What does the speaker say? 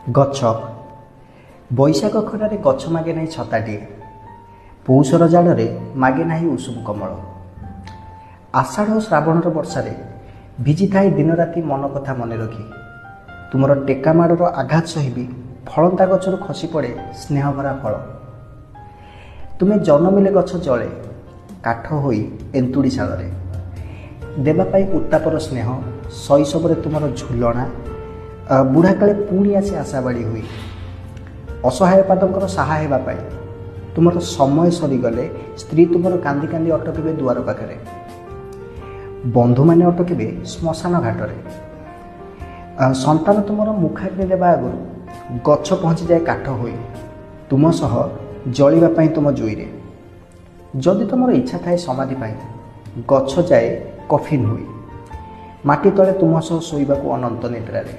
ଗଛ ବୈଶାଖ ଖରାରେ ଗଛ ମାଗେ ନାହିଁ ଛତାଟିଏ, ପୌଷର ଜାଡ଼ରେ ମାଗେ ନାହିଁ ଉଷୁମ କମଳ। ଆଷାଢ଼ ଓ ଶ୍ରାବଣର ବର୍ଷାରେ ଭିଜିଥାଏ ଦିନରାତି ମନ କଥା ମନେ ରଖି। ତୁମର ଟେକା ମାଡ଼ର ଆଘାତ ସହିବି ଫଳନ୍ତା ଗଛରୁ ଖସି ପଡ଼େ ସ୍ନେହଭରା ଫଳ। ତୁମେ ଜନ୍ମିଲେ ଗଛ ଜଳେ କାଠ ହୋଇ ଏନ୍ତୁଡ଼ି ଶାଳରେ। ଦେବା ପାଇଁ ଉତ୍ତାପର ସ୍ନେହ ଶୈଶବରେ ତୁମର ଝୁଲଣା, ବୁଢ଼ାକାଳେ ପୁଣି ଆସି ଆଶାବାଡ଼ି ହୋଇ। ଅସହାୟ ପାଦଙ୍କର ସାହା ହେବା ପାଇଁ ତୁମର ସମୟ ସରିଗଲେ ସ୍ତ୍ରୀ ତୁମର କାନ୍ଦି କାନ୍ଦି ଅଟକିବେ ଦୁଆର ପାଖରେ। ବନ୍ଧୁମାନେ ଅଟକିବେ ଶ୍ମଶାନ ଘାଟରେ। ସନ୍ତାନ ତୁମର ମୁଖାଗ୍ନି ଦେବା ଆଗରୁ ଗଛ ପହଞ୍ଚିଯାଏ କାଠ ହୋଇ ତୁମ ସହ ଜଳିବା ପାଇଁ ତୁମ ଜୁଇରେ। ଯଦି ତୁମର ଇଚ୍ଛା ଥାଏ ସମାଧି ପାଇଁ, ଗଛ ଯାଏ କଫିନ୍ ହୋଇ ମାଟି ତଳେ ତୁମ ସହ ଶୋଇବାକୁ ଅନନ୍ତ ନିଦ୍ରାରେ।